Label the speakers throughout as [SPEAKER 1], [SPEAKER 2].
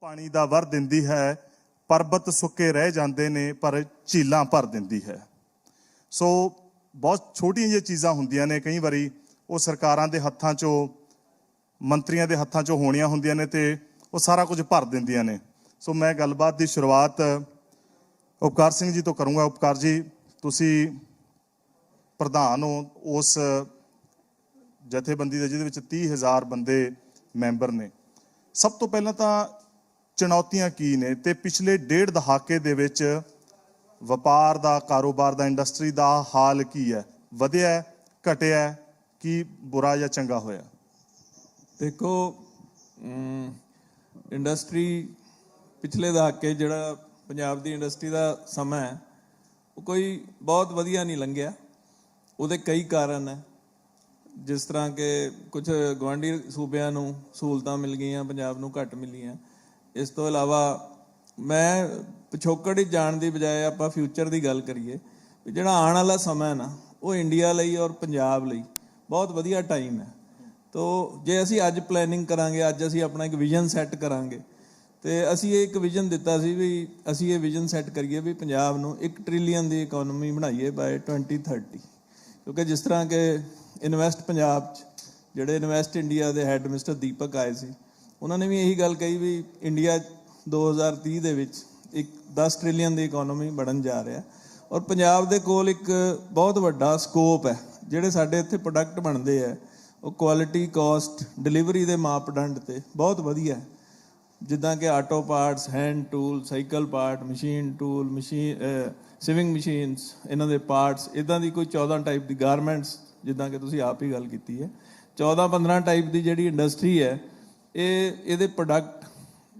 [SPEAKER 1] ਪਾਣੀ ਦਾ ਵਰ ਦਿੰਦੀ ਹੈ, ਪਰਬਤ ਸੁੱਕੇ ਰਹਿ ਜਾਂਦੇ ਨੇ ਪਰ ਝੀਲਾਂ ਭਰ ਦਿੰਦੀ ਹੈ। ਸੋ ਬਹੁਤ ਛੋਟੀਆਂ ਜਿਹੀਆਂ ਚੀਜ਼ਾਂ ਹੁੰਦੀਆਂ ਨੇ, ਕਈ ਵਾਰੀ ਉਹ ਸਰਕਾਰਾਂ ਦੇ ਹੱਥਾਂ 'ਚੋਂ, ਮੰਤਰੀਆਂ ਦੇ ਹੱਥਾਂ 'ਚੋਂ ਹੋਣੀਆਂ ਹੁੰਦੀਆਂ ਨੇ ਤੇ ਉਹ ਸਾਰਾ ਕੁਝ ਭਰ ਦਿੰਦੀਆਂ ਨੇ। ਸੋ ਮੈਂ ਗੱਲਬਾਤ ਦੀ ਸ਼ੁਰੂਆਤ ਉਪਕਾਰ ਸਿੰਘ ਜੀ ਤੋਂ ਕਰੂੰਗਾ। ਉਪਕਾਰ ਜੀ, ਤੁਸੀਂ ਪ੍ਰਧਾਨ ਹੋ ਉਸ ਜਥੇਬੰਦੀ ਦੇ ਜਿਹਦੇ ਵਿੱਚ 30,000 ਬੰਦੇ ਮੈਂਬਰ ਨੇ। ਸਭ ਤੋਂ ਪਹਿਲਾਂ ਤਾਂ ਚੁਣੌਤੀਆਂ ਕੀ ਨੇ ਤੇ ਪਿਛਲੇ 1.5 ਦਹਾਕੇ ਦੇ ਵਿੱਚ ਵਪਾਰ ਦਾ, ਕਾਰੋਬਾਰ ਦਾ, ਇੰਡਸਟਰੀ ਦਾ ਹਾਲ ਕੀ ਹੈ? ਵਧਿਆ, ਘਟਿਆ, ਕੀ ਬੁਰਾ ਜਾਂ ਚੰਗਾ ਹੋਇਆ?
[SPEAKER 2] ਦੇਖੋ, ਇੰਡਸਟਰੀ ਪਿਛਲੇ ਦਹਾਕੇ ਜਿਹੜਾ ਪੰਜਾਬ ਦੀ ਇੰਡਸਟਰੀ ਦਾ ਸਮਾਂ ਹੈ ਉਹ ਕੋਈ ਬਹੁਤ ਵਧੀਆ ਨਹੀਂ ਲੰਘਿਆ। ਉਹਦੇ ਕਈ ਕਾਰਨ ਹੈ, ਜਿਸ ਤਰ੍ਹਾਂ ਕਿ ਕੁਝ ਗੁਆਂਢੀ ਸੂਬਿਆਂ ਨੂੰ ਸਹੂਲਤਾਂ ਮਿਲ ਗਈਆਂ, ਪੰਜਾਬ ਨੂੰ ਘੱਟ ਮਿਲੀਆਂ। ਇਸ ਤੋਂ ਇਲਾਵਾ ਮੈਂ ਪਿਛੋਕੜ ਹੀ ਜਾਣ ਦੀ ਬਜਾਏ ਆਪਾਂ ਫਿਊਚਰ ਦੀ ਗੱਲ ਕਰੀਏ ਵੀ ਜਿਹੜਾ ਆਉਣ ਵਾਲਾ ਸਮਾਂ ਹੈ ਨਾ, ਉਹ ਇੰਡੀਆ ਲਈ ਔਰ ਪੰਜਾਬ ਲਈ ਬਹੁਤ ਵਧੀਆ ਟਾਈਮ ਹੈ। ਤੋ ਜੇ ਅਸੀਂ ਅੱਜ ਪਲੈਨਿੰਗ ਕਰਾਂਗੇ, ਅੱਜ ਅਸੀਂ ਆਪਣਾ ਇੱਕ ਵਿਜ਼ਨ ਸੈੱਟ ਕਰਾਂਗੇ ਤੇ ਅਸੀਂ ਇਹ ਇੱਕ ਵਿਜ਼ਨ ਦਿੱਤਾ ਸੀ ਵੀ ਅਸੀਂ ਇਹ ਵਿਜ਼ਨ ਸੈੱਟ ਕਰੀਏ ਵੀ ਪੰਜਾਬ ਨੂੰ 1 ਟ੍ਰਿਲੀਅਨ ਦੀ ਇਕੋਨਮੀ ਬਣਾਈਏ ਬਾਏ 2030। ਕਿਉਂਕਿ ਜਿਸ ਤਰ੍ਹਾਂ ਕਿ ਇਨਵੈਸਟ ਪੰਜਾਬ 'ਚ ਜਿਹੜੇ ਇਨਵੈਸਟ ਇੰਡੀਆ ਦੇ ਹੈੱਡ ਮਿਸਟਰ ਦੀਪਕ ਆਏ ਸੀ, ਉਹਨਾਂ ਨੇ ਵੀ ਇਹੀ ਗੱਲ ਕਹੀ ਵੀ ਇੰਡੀਆ 2030 ਦੇ ਵਿੱਚ ਇੱਕ 10 ਟ੍ਰਿਲੀਅਨ ਦੀ ਇਕੋਨਮੀ ਬਣਨ ਜਾ ਰਿਹਾ। ਔਰ ਪੰਜਾਬ ਦੇ ਕੋਲ ਇੱਕ ਬਹੁਤ ਵੱਡਾ ਸਕੋਪ ਹੈ। ਜਿਹੜੇ ਸਾਡੇ ਇੱਥੇ ਪ੍ਰੋਡਕਟ ਬਣਦੇ ਹੈ ਉਹ ਕੁਆਲਿਟੀ, ਕਾਸਟ, ਡਿਲੀਵਰੀ ਦੇ ਮਾਪਦੰਡ 'ਤੇ ਬਹੁਤ ਵਧੀਆ ਹੈ। ਜਿੱਦਾਂ ਕਿ auto parts, hand tool, cycle part, machine tool, sewing machines, ਇਹਨਾਂ ਦੇ ਪਾਰਟਸ, ਇੱਦਾਂ ਦੀ ਕੋਈ 14 ਟਾਈਪ ਦੀ ਗਾਰਮੈਂਟਸ, ਜਿੱਦਾਂ ਕਿ ਤੁਸੀਂ ਆਪ ਹੀ ਗੱਲ ਕੀਤੀ ਹੈ, 14-15 ਟਾਈਪ ਦੀ ਜਿਹੜੀ ਇੰਡਸਟਰੀ ਹੈ, ਇਹਦੇ ਪ੍ਰੋਡਕਟ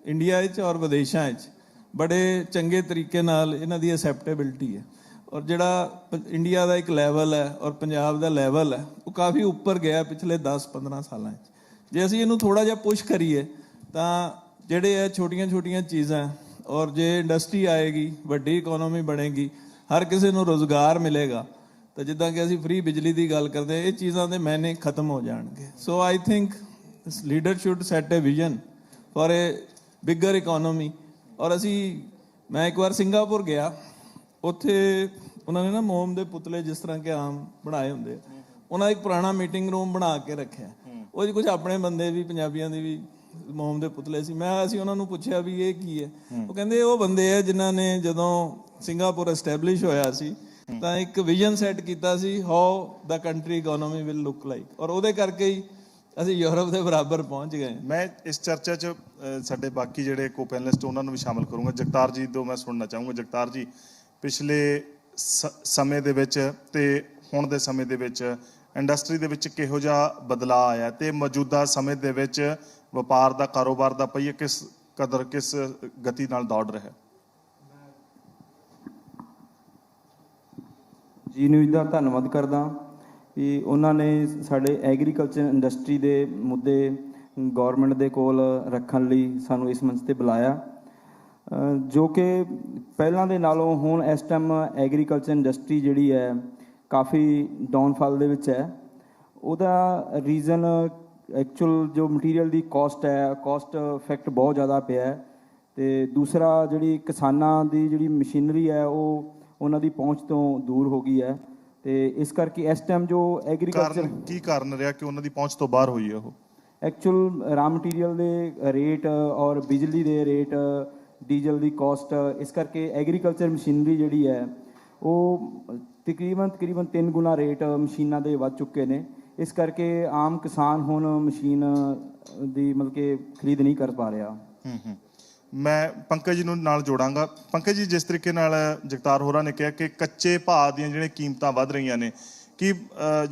[SPEAKER 2] ਇੰਡੀਆ 'ਚ ਔਰ ਵਿਦੇਸ਼ਾਂ 'ਚ ਬੜੇ ਚੰਗੇ ਤਰੀਕੇ ਨਾਲ ਇਹਨਾਂ ਦੀ ਅਸੈਪਟੇਬਿਲਿਟੀ ਹੈ। ਔਰ ਜਿਹੜਾ ਇੰਡੀਆ ਦਾ ਇੱਕ ਲੈਵਲ ਹੈ ਔਰ ਪੰਜਾਬ ਦਾ ਲੈਵਲ ਹੈ, ਉਹ ਕਾਫੀ ਉੱਪਰ ਗਿਆ ਪਿਛਲੇ 10-15 ਸਾਲਾਂ 'ਚ। ਜੇ ਅਸੀਂ ਇਹਨੂੰ ਥੋੜ੍ਹਾ ਜਿਹਾ ਪੁਸ਼ ਕਰੀਏ ਤਾਂ ਜਿਹੜੇ ਹੈ ਛੋਟੀਆਂ ਚੀਜ਼ਾਂ, ਔਰ ਜੇ ਇੰਡਸਟਰੀ ਆਏਗੀ, ਵੱਡੀ ਇਕੋਨਮੀ ਬਣੇਗੀ, ਹਰ ਕਿਸੇ ਨੂੰ ਰੁਜ਼ਗਾਰ ਮਿਲੇਗਾ, ਤਾਂ ਜਿੱਦਾਂ ਕਿ ਅਸੀਂ ਫ੍ਰੀ ਬਿਜਲੀ ਦੀ ਗੱਲ ਕਰਦੇ, ਇਹ ਚੀਜ਼ਾਂ ਦੇ ਮਾਇਨੇ ਖਤਮ ਹੋ ਜਾਣਗੇ। So I think leader should set a vision for a bigger economy. ਔਰ ਮੈਂ ਇੱਕ ਵਾਰ ਸਿੰਗਾਪੁਰ ਗਿਆ, ਉੱਥੇ ਉਹਨਾਂ ਨੇ ਨਾ ਮੋਮ ਦੇ ਪੁਤਲੇ ਜਿਸ ਤਰ੍ਹਾਂ ਕਿ ਆਮ ਬਣਾਏ ਹੁੰਦੇ, ਉਹਨਾਂ ਇੱਕ ਪੁਰਾਣਾ ਮੀਟਿੰਗ ਰੂਮ ਬਣਾ ਕੇ ਰੱਖਿਆ। ਉਹ 'ਚ ਕੁਝ ਆਪਣੇ ਬੰਦੇ ਵੀ, ਪੰਜਾਬੀਆਂ ਦੇ ਵੀ ਮੋਮ ਦੇ ਪੁਤਲੇ ਸੀ। ਅਸੀਂ ਉਹਨਾਂ ਨੂੰ ਪੁੱਛਿਆ ਵੀ ਇਹ ਕੀ ਹੈ? ਉਹ ਕਹਿੰਦੇ ਉਹ ਬੰਦੇ ਆ ਜਿਨ੍ਹਾਂ ਨੇ ਜਦੋਂ ਸਿੰਗਾਪੁਰ ਐਸਟੈਬਲਿਸ਼ ਹੋਇਆ ਸੀ ਤਾਂ ਇੱਕ ਵਿਜ਼ਨ ਸੈੱਟ ਕੀਤਾ ਸੀ, how the country economy will look like, ਔਰ ਉਹਦੇ ਕਰਕੇ ਹੀ ਅਸੀਂ ਯੂਰਪ ਦੇ ਬਰਾਬਰ ਪਹੁੰਚ ਗਏ।
[SPEAKER 1] ਮੈਂ ਇਸ ਚਰਚਾ 'ਚ ਸਾਡੇ ਬਾਕੀ ਜਿਹੜੇ ਕੋ ਪੈਨਲਿਸਟ ਉਹਨਾਂ ਨੂੰ ਵੀ ਸ਼ਾਮਲ ਕਰੂੰਗਾ। ਜਗਤਾਰ ਜੀ ਤੋਂ ਮੈਂ ਸੁਣਨਾ ਚਾਹੂੰਗਾ। ਜਗਤਾਰ ਜੀ, ਪਿਛਲੇ ਸਮੇਂ ਦੇ ਵਿੱਚ ਤੇ ਹੁਣ ਦੇ ਸਮੇਂ ਦੇ ਵਿੱਚ ਇੰਡਸਟਰੀ ਦੇ ਵਿੱਚ ਕਿਹੋ ਜਿਹਾ ਬਦਲਾਅ ਆਇਆ ਤੇ ਮੌਜੂਦਾ ਸਮੇਂ ਦੇ ਵਿੱਚ ਵਪਾਰ ਦਾ, ਕਾਰੋਬਾਰ ਦਾ ਪਹੀਆ ਕਿਸ ਗਤੀ ਨਾਲ ਦੌੜ ਰਿਹਾ?
[SPEAKER 3] ਜੀ ਨਿਊਜ਼ ਦਾ ਧੰਨਵਾਦ ਕਰਦਾ ਵੀ ਉਹਨਾਂ ਨੇ ਸਾਡੇ ਐਗਰੀਕਲਚਰ ਇੰਡਸਟਰੀ ਦੇ ਮੁੱਦੇ ਗੌਰਮੈਂਟ ਦੇ ਕੋਲ ਰੱਖਣ ਲਈ ਸਾਨੂੰ ਇਸ ਮੰਚ 'ਤੇ ਬੁਲਾਇਆ, ਜੋ ਕਿ ਪਹਿਲਾਂ ਦੇ ਨਾਲੋਂ ਹੁਣ ਇਸ ਟਾਈਮ ਐਗਰੀਕਲਚਰ ਇੰਡਸਟਰੀ ਜਿਹੜੀ ਹੈ ਕਾਫੀ ਡਾਊਨਫਾਲ ਦੇ ਵਿੱਚ ਹੈ। ਉਹਦਾ ਰੀਜ਼ਨ ਐਕਚੁਅਲ ਜੋ ਮਟੀਰੀਅਲ ਦੀ ਕਾਸਟ ਹੈ, ਕਾਸਟ ਇਫੈਕਟ ਬਹੁਤ ਜ਼ਿਆਦਾ ਪਿਆ ਹੈ। ਅਤੇ ਦੂਸਰਾ ਜਿਹੜੀ ਕਿਸਾਨਾਂ ਦੀ ਜਿਹੜੀ ਮਸ਼ੀਨਰੀ ਹੈ ਉਹ ਉਹਨਾਂ ਦੀ ਪਹੁੰਚ ਤੋਂ ਦੂਰ ਹੋ ਗਈ ਹੈ। ਅਤੇ ਇਸ ਕਰਕੇ ਇਸ ਟਾਈਮ ਜੋ ਐਗਰੀਕਲਚਰ
[SPEAKER 1] ਕੀ ਕਾਰਨ ਰਿਹਾ ਕਿ ਉਹਨਾਂ ਦੀ ਪਹੁੰਚ ਤੋਂ ਬਾਹਰ ਹੋਈ ਹੈ? ਉਹ
[SPEAKER 3] ਐਕਚੁਅਲ ਰਾ ਮਟੀਰੀਅਲ ਦੇ ਰੇਟ ਔਰ ਬਿਜਲੀ ਦੇ ਰੇਟ, ਡੀਜ਼ਲ ਦੀ ਕਾਸਟ, ਇਸ ਕਰਕੇ ਐਗਰੀਕਲਚਰ ਮਸ਼ੀਨਰੀ ਜਿਹੜੀ ਹੈ ਉਹ ਤਕਰੀਬਨ 3 ਗੁਣਾ ਰੇਟ ਮਸ਼ੀਨਾਂ ਦੇ ਵੱਧ ਚੁੱਕੇ ਨੇ। ਇਸ ਕਰਕੇ ਆਮ ਕਿਸਾਨ ਹੁਣ ਮਸ਼ੀਨ ਦੀ ਮਤਲਬ ਕਿ ਖਰੀਦ ਨਹੀਂ ਕਰ ਪਾ ਰਿਹਾ।
[SPEAKER 1] ਮੈਂ ਪੰਕਜ ਜੀ ਨੂੰ ਨਾਲ ਜੋੜਾਂਗਾ। ਪੰਕਜ ਜੀ, ਜਿਸ ਤਰੀਕੇ ਨਾਲ ਜਗਤਾਰ ਹੋਰਾਂ ਨੇ ਕਿਹਾ ਕਿ ਕੱਚੇ ਭਾਅ ਦੀਆਂ ਜਿਹੜੀਆਂ ਕੀਮਤਾਂ ਵੱਧ ਰਹੀਆਂ ਨੇ, ਕਿ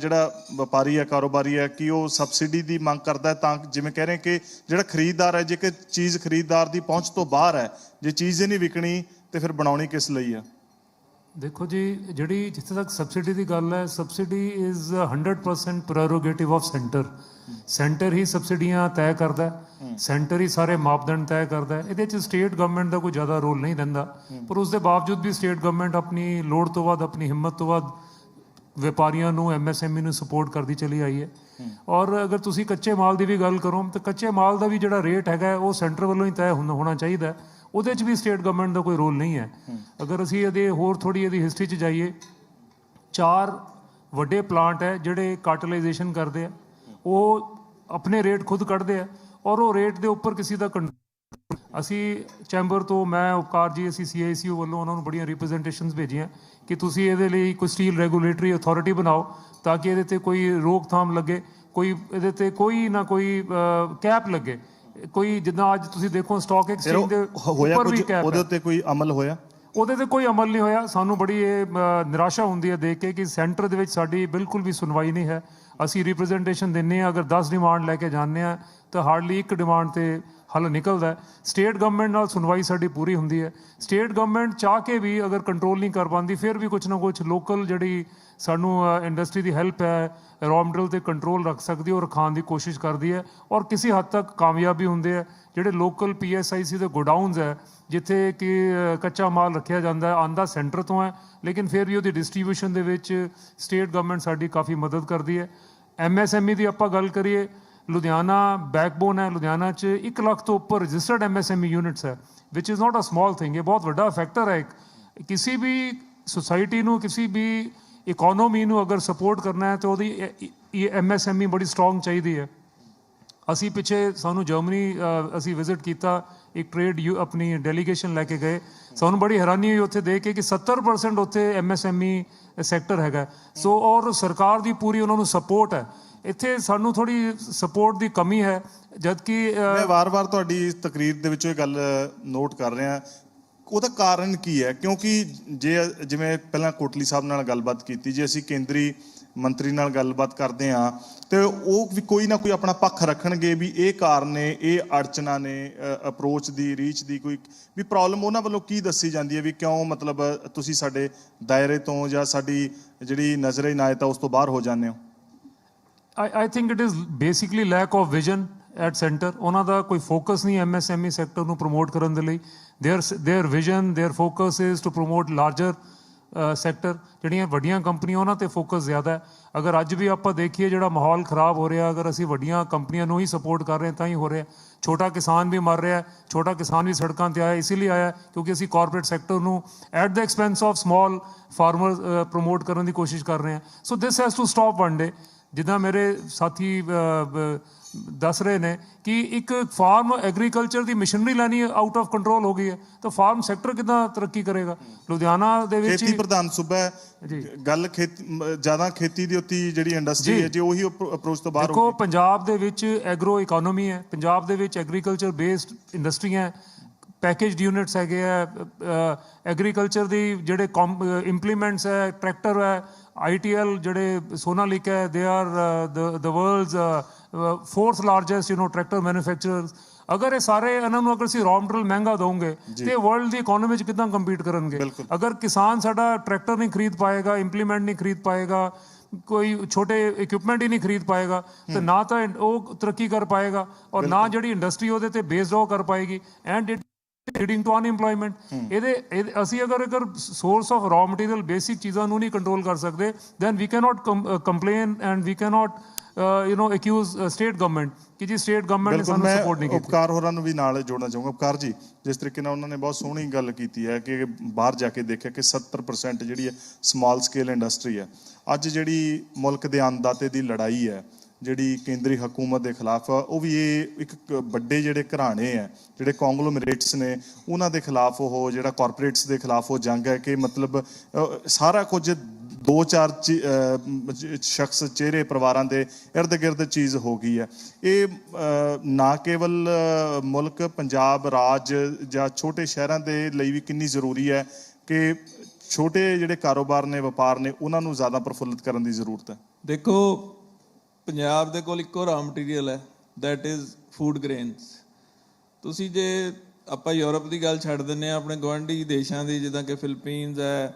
[SPEAKER 1] ਜਿਹੜਾ ਵਪਾਰੀ ਹੈ, ਕਾਰੋਬਾਰੀ ਹੈ, ਕਿ ਉਹ ਸਬਸਿਡੀ ਦੀ ਮੰਗ ਕਰਦਾ ਤਾਂ ਜਿਵੇਂ ਕਹਿ ਰਹੇ ਕਿ ਜਿਹੜਾ ਖਰੀਦਦਾਰ ਹੈ, ਜੇਕਰ ਚੀਜ਼ ਖਰੀਦਦਾਰ ਦੀ ਪਹੁੰਚ ਤੋਂ ਬਾਹਰ ਹੈ, ਜੇ ਚੀਜ਼ ਹੀ ਨਹੀਂ ਵਿਕਣੀ ਤੇ ਫਿਰ ਬਣਾਉਣੀ ਕਿਸ ਲਈ ਆ?
[SPEAKER 4] ਦੇਖੋ ਜੀ, ਜਿਹੜੀ ਜਿੱਥੇ ਤੱਕ ਸਬਸਿਡੀ ਦੀ ਗੱਲ ਹੈ, subsidy is 100% prerogative of centre. Centre ਹੀ ਸਬਸਿਡੀਆਂ ਤੈਅ ਕਰਦਾ, ਸੈਂਟਰ ਹੀ ਸਾਰੇ ਮਾਪਦੰਡ ਤੈਅ ਕਰਦਾ। ਇਹਦੇ 'ਚ ਸਟੇਟ ਗਵਰਨਮੈਂਟ ਦਾ ਕੋਈ ਜ਼ਿਆਦਾ ਰੋਲ ਨਹੀਂ ਰਹਿੰਦਾ, ਪਰ ਉਸ ਦੇ ਬਾਵਜੂਦ ਵੀ ਸਟੇਟ ਗਵਰਨਮੈਂਟ ਆਪਣੀ ਲੋੜ ਤੋਂ ਵੱਧ, ਆਪਣੀ ਹਿੰਮਤ ਤੋਂ ਵੱਧ ਵਪਾਰੀਆਂ ਨੂੰ MSME ਨੂੰ ਸਪੋਰਟ ਕਰਦੀ ਚਲੀ ਆਈ ਹੈ। ਔਰ ਅਗਰ ਤੁਸੀਂ ਕੱਚੇ ਮਾਲ ਦੀ ਵੀ ਗੱਲ ਕਰੋ ਤਾਂ ਕੱਚੇ ਮਾਲ ਦਾ ਵੀ ਜਿਹੜਾ ਰੇਟ ਹੈਗਾ ਉਹ ਸੈਂਟਰ ਵੱਲੋਂ ਹੀ ਤੈਅ ਹੋਣਾ ਚਾਹੀਦਾ, ਉਹਦੇ 'ਚ ਵੀ ਸਟੇਟ ਗਵਰਨਮੈਂਟ ਦਾ ਕੋਈ ਰੋਲ ਨਹੀਂ ਹੈ। ਅਗਰ ਅਸੀਂ ਇਹਦੇ ਹੋਰ ਥੋੜ੍ਹੀ ਇਹਦੀ ਹਿਸਟਰੀ 'ਚ ਜਾਈਏ, 4 ਵੱਡੇ ਪਲਾਂਟ ਹੈ ਜਿਹੜੇ ਕਾਰਟਲਾਈਜੇਸ਼ਨ ਕਰਦੇ ਆ, ਉਹ ਆਪਣੇ ਰੇਟ ਖੁਦ ਕੱਢਦੇ ਆ ਔਰ ਉਹ ਰੇਟ ਦੇ ਉੱਪਰ ਕਿਸੇ ਦਾ ਅਸੀਂ ਚੈਂਬਰ ਤੋਂ, ਮੈਂ ਉਪਕਾਰ ਜੀ, ਅਸੀਂ CICU ਵੱਲੋਂ ਉਹਨਾਂ ਨੂੰ ਬੜੀਆਂ ਰਿਪਰੈਜ਼ੈਂਟੇਸ਼ਨਸ ਭੇਜੀਆਂ ਕਿ ਤੁਸੀਂ ਇਹਦੇ ਲਈ ਕੋਈ ਸਟੀਲ ਰੈਗੂਲੇਟਰੀ ਅਥਾਰਟੀ ਬਣਾਓ ਤਾਂ ਕਿ ਇਹਦੇ 'ਤੇ ਕੋਈ ਰੋਕਥਾਮ ਲੱਗੇ, ਕੋਈ ਇਹਦੇ 'ਤੇ ਕੋਈ ਨਾ ਕੋਈ ਕੈਪ ਲੱਗੇ, ਕੋਈ ਜਿੱਦਾਂ ਅੱਜ ਤੁਸੀਂ ਦੇਖੋ ਸਟਾਕ ਐਕਸਚੇਂਜ ਦੇ ਉੱਪਰ ਵੀ ਕੈਪ,
[SPEAKER 1] ਉਹਦੇ ਉੱਤੇ ਕੋਈ ਅਮਲ ਹੋਇਆ?
[SPEAKER 4] ਉਹਦੇ 'ਤੇ ਕੋਈ ਅਮਲ ਨਹੀਂ ਹੋਇਆ। ਸਾਨੂੰ ਬੜੀ ਇਹ ਨਿਰਾਸ਼ਾ ਹੁੰਦੀ ਹੈ ਦੇਖ ਕੇ ਕਿ ਸੈਂਟਰ ਦੇ ਵਿੱਚ ਸਾਡੀ ਬਿਲਕੁਲ ਵੀ ਸੁਣਵਾਈ ਨਹੀਂ ਹੈ। ਅਸੀਂ ਰਿਪਰੈਜ਼ੈਂਟੇਸ਼ਨ ਦਿੰਦੇ ਹਾਂ, ਅਗਰ 10 ਡਿਮਾਂਡ ਲੈ ਕੇ ਜਾਂਦੇ ਹਾਂ ਤਾਂ ਹਾਰਡਲੀ ਇੱਕ ਡਿਮਾਂਡ 'ਤੇ ਹੱਲ ਨਿਕਲਦਾ। ਸਟੇਟ ਗਵਰਨਮੈਂਟ ਨਾਲ ਸੁਣਵਾਈ ਸਾਡੀ ਪੂਰੀ ਹੁੰਦੀ ਹੈ। ਸਟੇਟ ਗਵਰਨਮੈਂਟ ਚਾਹ ਕੇ ਵੀ ਅਗਰ ਕੰਟਰੋਲ ਨਹੀਂ ਕਰ ਪਾਉਂਦੀ, ਫਿਰ ਵੀ ਕੁਛ ਨਾ ਕੁਛ ਲੋਕਲ ਜਿਹੜੀ ਸਾਨੂੰ ਇੰਡਸਟਰੀ ਦੀ ਹੈਲਪ ਹੈ, ਰॉ ਮਟੀਰੀਅਲ 'ਤੇ ਕੰਟਰੋਲ ਰੱਖ ਸਕਦੀ ਹੈ ਔਰ ਰਖਾਉਣ ਦੀ ਕੋਸ਼ਿਸ਼ ਕਰਦੀ ਹੈ ਔਰ ਕਿਸੇ ਹੱਦ ਤੱਕ ਕਾਮਯਾਬ ਵੀ ਹੁੰਦੇ ਆ। ਜਿਹੜੇ ਲੋਕਲ PSIC ਦੇ ਗੋਡਾਊਨਸ ਹੈ ਜਿੱਥੇ ਕਿ ਕੱਚਾ ਮਾਲ ਰੱਖਿਆ ਜਾਂਦਾ, ਆਉਂਦਾ ਸੈਂਟਰ ਤੋਂ ਹੈ, ਲੇਕਿਨ ਫਿਰ ਵੀ ਉਹਦੀ ਡਿਸਟਰੀਬਿਊਸ਼ਨ ਦੇ ਵਿੱਚ ਸਟੇਟ ਗਵਰਨਮੈਂਟ ਸਾਡੀ ਕਾਫੀ ਮਦਦ ਕਰਦੀ ਹੈ। MSME ਦੀ ਆਪਾਂ ਗੱਲ ਕਰੀਏ, ਲੁਧਿਆਣਾ ਬੈਕਬੋਨ ਹੈ। ਲੁਧਿਆਣਾ 'ਚ 1 ਲੱਖ ਤੋਂ ਉੱਪਰ ਰਜਿਸਟਰਡ MSME ਯੂਨਿਟਸ ਹੈ, which is not a small thing. ਇਹ ਬਹੁਤ ਵੱਡਾ ਫੈਕਟਰ ਹੈ। ਕਿਸੇ ਵੀ ਸੁਸਾਇਟੀ ਨੂੰ, ਕਿਸੇ ਵੀ ਇਕੋਨੋਮੀ ਨੂੰ ਅਗਰ ਸਪੋਰਟ ਕਰਨਾ ਹੈ ਤਾਂ ਉਹਦੀ MSME ਬੜੀ ਸਟਰੋਂਗ ਚਾਹੀਦੀ ਹੈ। ਅਸੀਂ ਪਿੱਛੇ ਸਾਨੂੰ ਜਰਮਨੀ ਅਸੀਂ ਵਿਜ਼ਿਟ ਕੀਤਾ, ਇੱਕ ਟ੍ਰੇਡ ਆਪਣੀ ਡੈਲੀਗੇਸ਼ਨ ਲੈ ਕੇ ਗਏ। ਸਾਨੂੰ ਬੜੀ ਹੈਰਾਨੀ ਹੋਈ ਉੱਥੇ ਦੇਖ ਕੇ ਕਿ 70% ਉੱਥੇ MSME ਸੈਕਟਰ ਹੈਗਾ। ਸੋ ਔਰ ਸਰਕਾਰ ਦੀ ਪੂਰੀ ਉਹਨਾਂ ਨੂੰ ਸਪੋਰਟ ਹੈ। ਇੱਥੇ ਸਾਨੂੰ ਥੋੜ੍ਹੀ ਸਪੋਰਟ ਦੀ ਕਮੀ ਹੈ, ਜਦ ਕਿ
[SPEAKER 1] ਮੈਂ ਵਾਰ-ਵਾਰ ਤੁਹਾਡੀ ਇਸ ਤਕਰੀਰ ਦੇ ਵਿੱਚੋਂ ਇਹ ਗੱਲ ਨੋਟ ਕਰ ਰਿਹਾ, ਉਹਦਾ ਕਾਰਨ ਕੀ ਹੈ? ਕਿਉਂਕਿ ਜਿਵੇਂ ਪਹਿਲਾਂ ਕੋਟਲੀ ਸਾਹਿਬ ਨਾਲ ਗੱਲਬਾਤ ਕੀਤੀ, ਜੇ ਅਸੀਂ ਕੇਂਦਰੀ ਮੰਤਰੀ ਨਾਲ ਗੱਲਬਾਤ ਕਰਦੇ ਹਾਂ ਤੇ ਉਹ ਵੀ ਕੋਈ ਨਾ ਕੋਈ ਆਪਣਾ ਪੱਖ ਰੱਖਣਗੇ ਵੀ ਇਹ ਕਾਰਨ ਨੇ, ਇਹ ਅੜਚਨਾ ਨੇ, ਅਪਰੋਚ ਦੀ, ਰੀਚ ਦੀ ਕੋਈ ਵੀ ਪ੍ਰੋਬਲਮ ਉਹਨਾਂ ਵੱਲੋਂ ਕੀ ਦੱਸੀ ਜਾਂਦੀ ਹੈ ਵੀ ਕਿਉਂ ਮਤਲਬ ਤੁਸੀਂ ਸਾਡੇ ਦਾਇਰੇ ਤੋਂ ਜਾਂ ਸਾਡੀ ਜਿਹੜੀ ਨਜ਼ਰ ਇਨਾਇਤ ਆ ਉਸ ਤੋਂ ਬਾਹਰ ਹੋ ਜਾਂਦੇ ਹੋ?
[SPEAKER 4] I think it is basically lack of vision at center. ਉਹਨਾਂ ਦਾ ਕੋਈ ਫੋਕਸ ਨਹੀਂ MSME ਸੈਕਟਰ ਨੂੰ ਪ੍ਰਮੋਟ ਕਰਨ ਦੇ ਲਈ। their vision, their focus is to promote larger sector. ਜਿਹੜੀਆਂ ਵੱਡੀਆਂ ਕੰਪਨੀਆਂ ਉਹਨਾਂ 'ਤੇ ਫੋਕਸ ਜ਼ਿਆਦਾ ਹੈ। ਅਗਰ ਅੱਜ ਵੀ ਆਪਾਂ ਦੇਖੀਏ ਜਿਹੜਾ ਮਾਹੌਲ ਖਰਾਬ ਹੋ ਰਿਹਾ, ਅਗਰ ਅਸੀਂ ਵੱਡੀਆਂ ਕੰਪਨੀਆਂ ਨੂੰ ਹੀ ਸਪੋਰਟ ਕਰ ਰਹੇ ਹਾਂ ਤਾਂ ਹੀ ਹੋ ਰਿਹਾ। ਛੋਟਾ ਕਿਸਾਨ ਵੀ ਮਰ ਰਿਹਾ। ਛੋਟਾ ਕਿਸਾਨ ਵੀ ਸੜਕਾਂ 'ਤੇ ਆਇਆ, ਇਸੇ ਲਈ ਆਇਆ ਕਿਉਂਕਿ ਅਸੀਂ ਕਾਰਪੋਰੇਟ ਸੈਕਟਰ ਨੂੰ at the expense of small farmer promote ਕਰਨ ਦੀ ਕੋਸ਼ਿਸ਼ ਕਰ ਰਹੇ ਹਾਂ। So this has to stop one day. ਜਿੱਦਾਂ ਮੇਰੇ ਸਾਥੀ ਦੱਸ ਰਹੇ ਨੇ ਕਿ ਇੱਕ ਫਾਰਮ ਐਗਰੀਕਲਚਰ ਦੀ ਮਸ਼ੀਨਰੀ ਲੈਣੀ ਆਊਟ ਆਫ ਕੰਟਰੋਲ ਹੋ ਗਈ ਹੈ, ਤਾਂ ਫਾਰਮ ਸੈਕਟਰ ਕਿੱਦਾਂ ਤਰੱਕੀ ਕਰੇਗਾ? ਲੁਧਿਆਣਾ ਦੇ ਵਿੱਚ
[SPEAKER 1] ਖੇਤੀ ਪ੍ਰਧਾਨ ਸੂਬਾ ਹੈ, ਗੱਲ ਜ਼ਿਆਦਾ ਖੇਤੀ ਦੀ ਉੱਤੇ ਜਿਹੜੀ ਇੰਡਸਟਰੀ ਹੈ, ਜੇ ਉਹੀ ਅਪਰੋਚ ਤੋਂ ਬਾਹਰ
[SPEAKER 4] ਦੇਖੋ, ਪੰਜਾਬ ਦੇ ਵਿੱਚ ਐਗਰੋ ਇਕੋਨੋਮੀ ਹੈ, ਪੰਜਾਬ ਦੇ ਵਿੱਚ ਐਗਰੀਕਲਚਰ ਬੇਸਡ ਇੰਡਸਟਰੀਆਂ ਹੈ, ਪੈਕੇਜਡ ਯੂਨਿਟਸ ਹੈਗੇ ਆ, ਐਗਰੀਕਲਚਰ ਦੀ ਜਿਹੜੇ ਇੰਪਲੀਮੈਂਟਸ ਹੈ, ਟਰੈਕਟਰ ਹੈ, ITL ਜਿਹੜੇ ਸੋਨਾਲੀਕਾ ਹੈ, they are the world's 4th largest tractor manufacturers. ਅਗਰ ਇਹ ਸਾਰੇ ਇਹਨਾਂ ਨੂੰ ਅਗਰ ਅਸੀਂ ਰॉ ਮਟੀਰੀਅਲ ਮਹਿੰਗਾ ਦਵਾਂਗੇ ਤੇ ਵਰਲਡ ਦੀ ਇਕੋਨੋਮੀ 'ਚ ਕਿੱਦਾਂ ਕੰਪੀਟ ਕਰਨਗੇ? ਅਗਰ ਕਿਸਾਨ ਸਾਡਾ ਟਰੈਕਟਰ ਨਹੀਂ ਖਰੀਦ ਪਾਏਗਾ, ਇੰਪਲੀਮੈਂਟ ਨਹੀਂ ਖਰੀਦ ਪਾਏਗਾ, ਕੋਈ ਛੋਟੇ ਇਕਵਿਪਮੈਂਟ ਹੀ ਨਹੀਂ ਖਰੀਦ ਪਾਏਗਾ, ਤਾਂ ਨਾ ਤਾਂ ਉਹ ਤਰੱਕੀ ਕਰ ਪਾਏਗਾ ਔਰ ਨਾ ਜਿਹੜੀ ਇੰਡਸਟਰੀ ਉਹਦੇ ਤੇ ਬੇਸਡ ਉਹ ਕਰ ਪਾਏਗੀ, and it leading to unemployment. ਅਸੀਂ ਅਗਰ source of raw material basic ਚੀਜ਼ਾਂ ਨੂੰ ਨਹੀਂ ਕੰਟਰੋਲ ਕਰ ਸਕਦੇ, then we can not complain and we can not accuse state government ਕਿ ਜੀ ਸਟੇਟ ਗਵਰਨਮੈਂਟ ਨੇ ਸਾਨੂੰ ਸਪੋਰਟ ਨਹੀਂ ਕੀਤੀ।
[SPEAKER 1] ਉਪਕਾਰ ਹੋਰਾਂ ਨੂੰ ਵੀ ਨਾਲ ਜੋੜਨਾ ਚਾਹੂੰਗਾ। ਉਪਕਾਰ ਜੀ, ਜਿਸ ਤਰੀਕੇ ਨਾਲ ਉਹਨਾਂ ਨੇ ਬਹੁਤ ਸੋਹਣੀ ਗੱਲ ਕੀਤੀ ਹੈ ਕਿ ਬਾਹਰ ਜਾ ਕੇ ਦੇਖਿਆ ਕਿ 70% ਜਿਹੜੀ ਹੈ ਸਮਾਲ ਸਕੇਲ ਇੰਡਸਟਰੀ ਹੈ। ਅੱਜ ਜਿਹੜੀ ਮੁਲਕ ਦੇ ਅੰਨਦਾਤੇ ਦੀ ਲੜਾਈ ਹੈ, ਜਿਹੜੀ ਕੇਂਦਰੀ ਹਕੂਮਤ ਦੇ ਖਿਲਾਫ, ਉਹ ਵੀ ਇਹ ਇੱਕ ਵੱਡੇ ਜਿਹੜੇ ਘਰਾਣੇ ਹੈ, ਜਿਹੜੇ ਕੌਂਗਲੋਮਰੇਟਸ ਨੇ, ਉਹਨਾਂ ਦੇ ਖਿਲਾਫ ਉਹ ਜਿਹੜਾ ਕਾਰਪੋਰੇਟਸ ਦੇ ਖਿਲਾਫ ਉਹ ਜੰਗ ਹੈ ਕਿ ਮਤਲਬ ਸਾਰਾ ਕੁਝ 2-4 ਸ਼ਖਸ ਚਿਹਰੇ ਪਰਿਵਾਰਾਂ ਦੇ ਇਰਦ ਗਿਰਦ ਚੀਜ਼ ਹੋ ਗਈ ਹੈ। ਇਹ ਨਾ ਕੇਵਲ ਮੁਲਕ ਪੰਜਾਬ ਰਾਜ ਜਾਂ ਛੋਟੇ ਸ਼ਹਿਰਾਂ ਦੇ ਲਈ ਵੀ ਕਿੰਨੀ ਜ਼ਰੂਰੀ ਹੈ ਕਿ ਛੋਟੇ ਜਿਹੜੇ ਕਾਰੋਬਾਰ ਨੇ, ਵਪਾਰ ਨੇ, ਉਹਨਾਂ ਨੂੰ ਜ਼ਿਆਦਾ ਪ੍ਰਫੁੱਲਿਤ ਕਰਨ ਦੀ ਜ਼ਰੂਰਤ ਹੈ।
[SPEAKER 2] ਦੇਖੋ, ਪੰਜਾਬ ਦੇ ਕੋਲ ਇੱਕੋ ਰॉ ਮਟੀਰੀਅਲ ਹੈ, ਦੈਟ ਇਜ਼ ਫੂਡ ਗ੍ਰੇਨਸ। ਤੁਸੀਂ ਜੇ ਆਪਾਂ ਯੂਰਪ ਦੀ ਗੱਲ ਛੱਡ ਦਿੰਦੇ ਹਾਂ, ਆਪਣੇ ਗੁਆਂਢੀ ਦੇਸ਼ਾਂ ਦੀ, ਜਿੱਦਾਂ ਕਿ ਫਿਲੀਪੀਨਸ ਹੈ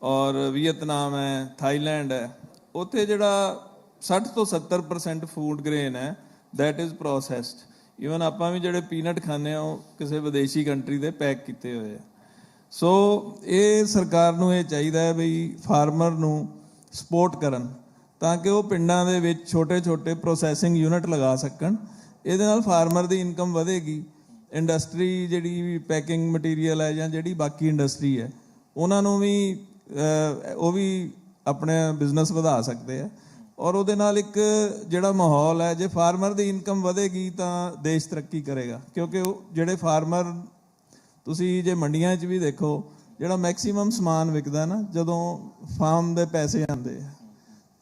[SPEAKER 2] ਔਰ ਵੀਅਤਨਾਮ ਹੈ, ਥਾਈਲੈਂਡ ਹੈ, ਉੱਥੇ ਜਿਹੜਾ 60 ਤੋਂ 70% ਫੂਡ ਗ੍ਰੇਨ ਹੈ, ਦੈਟ ਇਜ਼ ਪ੍ਰੋਸੈਸਡ। ਈਵਨ ਆਪਾਂ ਵੀ ਜਿਹੜੇ ਪੀਨਟ ਖਾਂਦੇ ਹਾਂ ਉਹ ਕਿਸੇ ਵਿਦੇਸ਼ੀ ਕੰਟਰੀ ਦੇ ਪੈਕ ਕੀਤੇ ਹੋਏ ਆ। ਸੋ ਇਹ ਸਰਕਾਰ ਨੂੰ ਇਹ ਚਾਹੀਦਾ ਹੈ ਬਈ ਫਾਰਮਰ ਨੂੰ ਸਪੋਰਟ ਕਰਨ ਤਾਂ ਕਿ ਉਹ ਪਿੰਡਾਂ ਦੇ ਵਿੱਚ ਛੋਟੇ ਪ੍ਰੋਸੈਸਿੰਗ ਯੂਨਿਟ ਲਗਾ ਸਕਣ। ਇਹਦੇ ਨਾਲ ਫਾਰਮਰ ਦੀ ਇਨਕਮ ਵਧੇਗੀ। ਇੰਡਸਟਰੀ ਜਿਹੜੀ ਵੀ ਪੈਕਿੰਗ ਮਟੀਰੀਅਲ ਹੈ ਜਾਂ ਜਿਹੜੀ ਬਾਕੀ ਇੰਡਸਟਰੀ ਹੈ ਉਹਨਾਂ ਨੂੰ ਵੀ ਉਹ ਵੀ ਆਪਣੇ ਬਿਜ਼ਨਸ ਵਧਾ ਸਕਦੇ ਆ। ਔਰ ਉਹਦੇ ਨਾਲ ਇੱਕ ਜਿਹੜਾ ਮਾਹੌਲ ਹੈ, ਜੇ ਫਾਰਮਰ ਦੀ ਇਨਕਮ ਵਧੇਗੀ ਤਾਂ ਦੇਸ਼ ਤਰੱਕੀ ਕਰੇਗਾ, ਕਿਉਂਕਿ ਉਹ ਜਿਹੜੇ ਫਾਰਮਰ ਤੁਸੀਂ ਜੇ ਮੰਡੀਆਂ 'ਚ ਵੀ ਦੇਖੋ ਜਿਹੜਾ ਮੈਕਸਿਮਮ ਸਮਾਨ ਵਿਕਦਾ ਨਾ ਜਦੋਂ ਫਾਰਮ ਦੇ ਪੈਸੇ ਆਉਂਦੇ ਆ।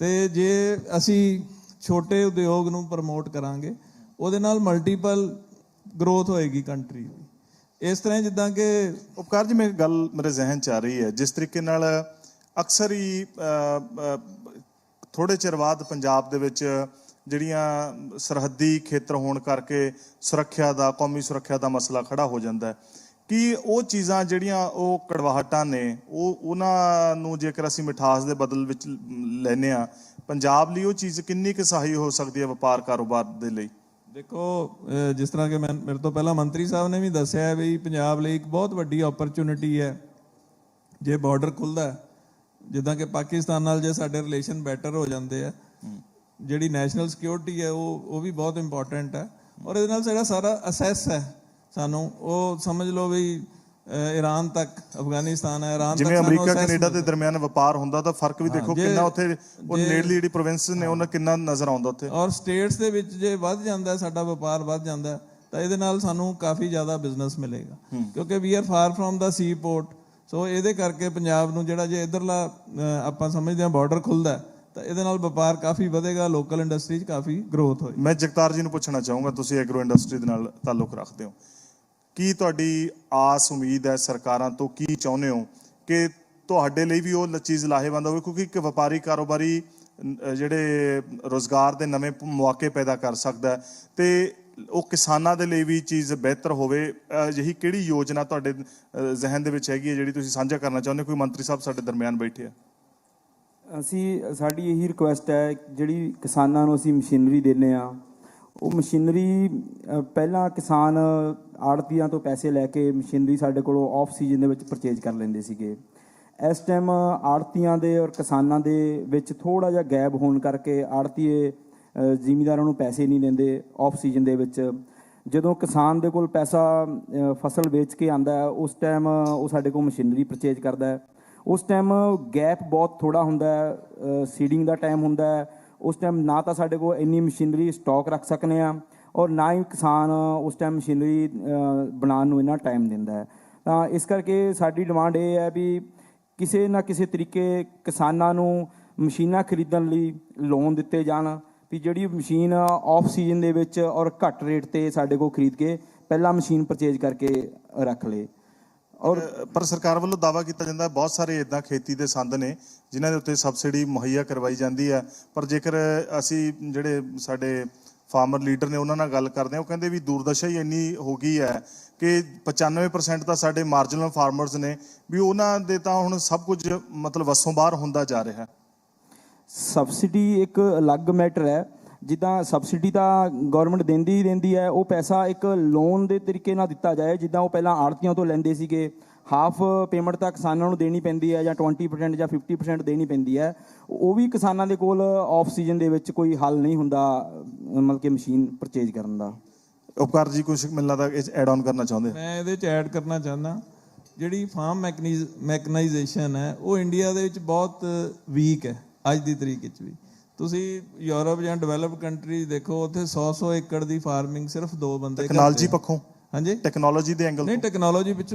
[SPEAKER 2] ਤੇ ਜੇ ਅਸੀਂ ਛੋਟੇ ਉਦਯੋਗ ਨੂੰ ਪ੍ਰਮੋਟ ਕਰਾਂਗੇ ਉਹਦੇ ਨਾਲ ਮਲਟੀਪਲ ਗਰੋਥ ਹੋਏਗੀ ਕੰਟਰੀ ਦੀ। ਇਸ ਤਰ੍ਹਾਂ ਜਿੱਦਾਂ ਕਿ
[SPEAKER 1] ਉਪਕਾਰ ਜੀ, ਮੇਰੀ ਗੱਲ ਮੇਰੇ ਜ਼ਿਹਨ 'ਚ ਆ ਰਹੀ ਹੈ, ਜਿਸ ਤਰੀਕੇ ਨਾਲ ਅਕਸਰ ਹੀ ਥੋੜ੍ਹੇ ਚਿਰ ਬਾਅਦ ਪੰਜਾਬ ਦੇ ਵਿੱਚ ਜਿਹੜੀਆਂ ਸਰਹੱਦੀ ਖੇਤਰ ਹੋਣ ਕਰਕੇ ਸੁਰੱਖਿਆ ਦਾ, ਕੌਮੀ ਸੁਰੱਖਿਆ ਦਾ ਮਸਲਾ ਖੜਾ ਹੋ ਜਾਂਦਾ ਹੈ। ਕਿ ਉਹ ਚੀਜ਼ਾਂ ਜਿਹੜੀਆਂ ਉਹ ਕੜਵਾਹਟਾਂ ਨੇ ਉਹਨਾਂ ਨੂੰ ਜੇਕਰ ਅਸੀਂ ਮਿਠਾਸ ਦੇ ਬਦਲ ਵਿੱਚ ਲੈਂਦੇ ਹਾਂ, ਪੰਜਾਬ ਲਈ ਉਹ ਚੀਜ਼ ਕਿੰਨੀ ਕੁ ਸਹਾਈ ਹੋ ਸਕਦੀ ਹੈ ਵਪਾਰ ਕਾਰੋਬਾਰ ਦੇ ਲਈ?
[SPEAKER 2] ਦੇਖੋ, ਜਿਸ ਤਰ੍ਹਾਂ ਕਿ ਮੇਰੇ ਤੋਂ ਪਹਿਲਾਂ ਮੰਤਰੀ ਸਾਹਿਬ ਨੇ ਵੀ ਦੱਸਿਆ ਵੀ ਪੰਜਾਬ ਲਈ ਇੱਕ ਬਹੁਤ ਵੱਡੀ ਓਪਰਚੁਨਿਟੀ ਹੈ ਜੇ ਬਾਰਡਰ ਖੁੱਲ੍ਹਦਾ। ਜਿੱਦਾਂ ਕਿ ਪਾਕਿਸਤਾਨ ਨਾਲ ਜੇ ਸਾਡੇ ਰਿਲੇਸ਼ਨ ਬੈਟਰ ਹੋ ਜਾਂਦੇ ਆ, ਜਿਹੜੀ ਨੈਸ਼ਨਲ ਸਿਕਿਉਰਿਟੀ ਹੈ ਉਹ ਵੀ ਬਹੁਤ ਇੰਪੋਰਟੈਂਟ ਹੈ। ਔਰ ਇਹਦੇ ਨਾਲ ਸਾਡਾ ਸਾਰਾ ਅਸੈਸ ਹੈ ਸਾਨੂੰ, ਉਹ ਸਮਝ ਲਓ ਵੀ ਈਰਾਨ ਤੱਕ, ਅਫਗਾਨਿਸਤਾਨ ਹੈ, ਈਰਾਨ ਤੱਕ,
[SPEAKER 1] ਜਿਵੇਂ ਅਮਰੀਕਾ ਕੈਨੇਡਾ ਦੇ ਦਰਮਿਆਨ ਵਪਾਰ ਹੁੰਦਾ ਤਾਂ ਫਰਕ ਵੀ ਦੇਖੋ ਕਿੰਨਾ ਉੱਥੇ ਉਹ ਨੇੜਲੀ ਜਿਹੜੀ ਪ੍ਰੋਵਿੰਸ ਨੇ ਉਹਨਾਂ ਕਿੰਨਾ ਨਜ਼ਰ ਆਉਂਦਾ ਉੱਥੇ।
[SPEAKER 2] ਔਰ ਸਟੇਟਸ ਦੇ ਵਿੱਚ ਜੇ ਵੱਧ ਜਾਂਦਾ ਸਾਡਾ ਵਪਾਰ ਵੱਧ ਜਾਂਦਾ ਤਾਂ ਇਹਦੇ ਨਾਲ ਸਾਨੂੰ ਕਾਫੀ ਜ਼ਿਆਦਾ ਬਿਜ਼ਨਸ ਮਿਲੇਗਾ, ਕਿਉਂਕਿ we are far from the sea port. ਸੋ ਇਹਦੇ ਕਰਕੇ ਪੰਜਾਬ ਨੂੰ ਜਿਹੜਾ ਜੇ ਇੱਧਰਲਾ ਆਪਾਂ ਸਮਝਦੇ ਹਾਂ ਬਾਰਡਰ ਖੁੱਲ੍ਹਦਾ ਤਾਂ ਇਹਦੇ ਨਾਲ ਵਪਾਰ ਕਾਫੀ ਵਧੇਗਾ, ਲੋਕਲ ਇੰਡਸਟਰੀ 'ਚ ਕਾਫੀ ਗਰੋਥ ਹੋਏਗੀ।
[SPEAKER 1] ਮੈਂ ਜਗਤਾਰ ਜੀ ਨੂੰ ਪੁੱਛਣਾ ਚਾਹੂੰਗਾ, ਤੁਸੀਂ ਐਗਰੋ ਇੰਡਸਟਰੀ ਦੇ ਨਾਲ ਤਾਲੁਕ ਰੱਖਦੇ ਹੋ, ਕੀ ਤੁਹਾਡੀ ਆਸ ਉਮੀਦ ਹੈ ਸਰਕਾਰਾਂ ਤੋਂ, ਕੀ ਚਾਹੁੰਦੇ ਹੋ ਕਿ ਤੁਹਾਡੇ ਲਈ ਵੀ ਉਹ ਚੀਜ਼ ਲਾਹੇਵੰਦ ਹੋਵੇ? ਕਿਉਂਕਿ ਇੱਕ ਵਪਾਰੀ ਕਾਰੋਬਾਰੀ ਜਿਹੜੇ ਰੋਜ਼ਗਾਰ ਦੇ ਨਵੇਂ ਮੌਕੇ ਪੈਦਾ ਕਰ ਸਕਦਾ ਤੇ ਉਹ ਕਿਸਾਨਾਂ ਦੇ ਲਈ ਵੀ ਚੀਜ਼ ਬਿਹਤਰ ਹੋਵੇ। ਅਜਿਹੀ ਕਿਹੜੀ ਯੋਜਨਾ ਤੁਹਾਡੇ ਜ਼ਿਹਨ ਦੇ ਵਿੱਚ ਹੈਗੀ ਹੈ ਜਿਹੜੀ ਤੁਸੀਂ ਸਾਂਝਾ ਕਰਨਾ ਚਾਹੁੰਦੇ? ਕੋਈ ਮੰਤਰੀ ਸਾਹਿਬ ਸਾਡੇ ਦਰਮਿਆਨ ਬੈਠੇ ਆ।
[SPEAKER 3] ਸਾਡੀ ਇਹੀ ਰਿਕੁਐਸਟ ਹੈ, ਜਿਹੜੀ ਕਿਸਾਨਾਂ ਨੂੰ ਅਸੀਂ ਮਸ਼ੀਨਰੀ ਦਿੰਦੇ ਹਾਂ ਉਹ ਮਸ਼ੀਨਰੀ ਪਹਿਲਾਂ ਕਿਸਾਨ ਆੜ੍ਹਤੀਆਂ ਤੋਂ ਪੈਸੇ ਲੈ ਕੇ ਮਸ਼ੀਨਰੀ ਸਾਡੇ ਕੋਲੋਂ ਆਫ ਸੀਜ਼ਨ ਦੇ ਵਿੱਚ ਪਰਚੇਜ ਕਰ ਲੈਂਦੇ ਸੀਗੇ। ਇਸ ਟਾਈਮ ਆੜ੍ਹਤੀਆਂ ਦੇ ਔਰ ਕਿਸਾਨਾਂ ਦੇ ਵਿੱਚ ਥੋੜ੍ਹਾ ਜਿਹਾ ਗੈਪ ਹੋਣ ਕਰਕੇ ਆੜ੍ਹਤੀਏ ਜ਼ਿਮੀਂਦਾਰਾਂ ਨੂੰ ਪੈਸੇ ਨਹੀਂ ਦਿੰਦੇ ਆਫ ਸੀਜ਼ਨ ਦੇ ਵਿੱਚ। ਜਦੋਂ ਕਿਸਾਨ ਦੇ ਕੋਲ ਪੈਸਾ ਫਸਲ ਵੇਚ ਕੇ ਆਉਂਦਾ ਹੈ ਉਸ ਟਾਈਮ ਉਹ ਸਾਡੇ ਕੋਲ ਮਸ਼ੀਨਰੀ ਪਰਚੇਜ ਕਰਦਾ ਹੈ। ਉਸ ਟਾਈਮ ਗੈਪ ਬਹੁਤ ਥੋੜ੍ਹਾ ਹੁੰਦਾ ਹੈ, ਸੀਡਿੰਗ ਦਾ ਟਾਈਮ ਹੁੰਦਾ ਹੈ। ਉਸ ਟਾਈਮ ਨਾ ਤਾਂ ਸਾਡੇ ਕੋਲ ਇੰਨੀ ਮਸ਼ੀਨਰੀ ਸਟਾਕ ਰੱਖ ਸਕਦੇ ਹਾਂ ਔਰ ਨਾ ਹੀ ਕਿਸਾਨ ਉਸ ਟਾਈਮ ਮਸ਼ੀਨਰੀ ਬਣਾਉਣ ਨੂੰ ਇੰਨਾ ਟਾਈਮ ਦਿੰਦਾ ਹੈ। ਤਾਂ ਇਸ ਕਰਕੇ ਸਾਡੀ ਡਿਮਾਂਡ ਇਹ ਹੈ ਵੀ ਕਿਸੇ ਨਾ ਕਿਸੇ ਤਰੀਕੇ ਕਿਸਾਨਾਂ ਨੂੰ ਮਸ਼ੀਨਾਂ ਖਰੀਦਣ ਲਈ ਲੋਨ ਦਿੱਤੇ ਜਾਣ, ਵੀ ਜਿਹੜੀ ਮਸ਼ੀਨ ਆਫ ਸੀਜ਼ਨ ਦੇ ਵਿੱਚ ਔਰ ਘੱਟ ਰੇਟ 'ਤੇ ਸਾਡੇ ਕੋਲ ਖਰੀਦ ਕੇ ਪਹਿਲਾਂ ਮਸ਼ੀਨ ਪਰਚੇਜ ਕਰਕੇ ਰੱਖ ਲਏ। ਔਰ
[SPEAKER 1] ਪਰ ਸਰਕਾਰ ਵੱਲੋਂ ਦਾਅਵਾ ਕੀਤਾ ਜਾਂਦਾ ਬਹੁਤ ਸਾਰੇ ਇੱਦਾਂ ਖੇਤੀ ਦੇ ਸੰਦ ਨੇ ਜਿਨ੍ਹਾਂ ਦੇ ਉੱਤੇ ਸਬਸਿਡੀ ਮੁਹੱਈਆ ਕਰਵਾਈ ਜਾਂਦੀ ਹੈ, ਪਰ ਜੇਕਰ ਅਸੀਂ ਜਿਹੜੇ ਸਾਡੇ ਫਾਰਮਰ ਲੀਡਰ ਨੇ ਉਹਨਾਂ ਨਾਲ ਗੱਲ ਕਰਦੇ ਹਾਂ, ਉਹ ਕਹਿੰਦੇ ਵੀ ਦੂਰਦਸ਼ਾ ਹੀ ਇੰਨੀ ਹੋ ਗਈ ਹੈ ਕਿ 95% ਤਾਂ ਸਾਡੇ ਮਾਰਜਨਲ ਫਾਰਮਰਸ ਨੇ ਵੀ ਉਹਨਾਂ ਦੇ ਤਾਂ ਹੁਣ ਸਭ ਕੁਝ ਮਤਲਬ ਵੱਸੋਂ ਬਾਹਰ ਹੁੰਦਾ ਜਾ ਰਿਹਾ।
[SPEAKER 3] ਸਬਸਿਡੀ ਇੱਕ ਅਲੱਗ ਮੈਟਰ ਹੈ। ਜਿੱਦਾਂ ਸਬਸਿਡੀ ਤਾਂ ਗੌਰਮੈਂਟ ਦਿੰਦੀ ਹੀ ਦਿੰਦੀ ਹੈ, ਉਹ ਪੈਸਾ ਇੱਕ ਲੋਨ ਦੇ ਤਰੀਕੇ ਨਾਲ ਦਿੱਤਾ ਜਾਏ। ਜਿੱਦਾਂ ਉਹ ਪਹਿਲਾਂ ਆੜ੍ਹਤੀਆਂ ਤੋਂ ਲੈਂਦੇ ਸੀਗੇ, ਹਾਫ ਪੇਮੈਂਟ ਤਾਂ ਕਿਸਾਨਾਂ ਨੂੰ ਦੇਣੀ ਪੈਂਦੀ ਹੈ ਜਾਂ 20% ਜਾਂ 50% ਦੇਣੀ ਪੈਂਦੀ ਹੈ। ਉਹ ਵੀ ਕਿਸਾਨਾਂ ਦੇ ਕੋਲ ਆਫ ਸੀਜ਼ਨ ਦੇ ਵਿੱਚ ਕੋਈ ਹੱਲ ਨਹੀਂ ਹੁੰਦਾ ਮਤਲਬ ਕਿ ਮਸ਼ੀਨ ਪਰਚੇਜ ਕਰਨ ਦਾ।
[SPEAKER 1] ਉਪਕਾਰ ਜੀ ਕੁਝ ਮੈਨੂੰ ਲੱਗਦਾ ਇਹ ਐਡ ਆਨ ਕਰਨਾ ਚਾਹੁੰਦੇ?
[SPEAKER 2] ਮੈਂ ਇਹਦੇ 'ਚ ਐਡ ਕਰਨਾ ਚਾਹੁੰਦਾ, ਜਿਹੜੀ ਫਾਰਮ ਮੈਕਨਾਈਜੇਸ਼ਨ ਹੈ ਉਹ ਇੰਡੀਆ ਦੇ ਵਿੱਚ ਬਹੁਤ ਵੀਕ ਹੈ ਅੱਜ ਦੀ ਤਰੀਕ ਵਿੱਚ ਵੀ। ਤੁਸੀਂ ਯੂਰਪ ਜਾਂ ਡਿਵੈਲਪ ਕੰਟਰੀ ਦੇਖੋ, ਉੱਥੇ 100 ਏਕੜ ਦੀ ਫਾਰਮਿੰਗ ਸਿਰਫ 2 ਬੰਦੇ।
[SPEAKER 1] ਟੈਕਨੋਲੋਜੀ ਪੱਖੋਂ?
[SPEAKER 2] ਹਾਂਜੀ,
[SPEAKER 1] ਟੈਕਨੋਲੋਜੀ ਦੇ ਐਂਗਲ?
[SPEAKER 2] ਨਹੀਂ, ਟੈਕਨੋਲੋਜੀ ਵਿੱਚ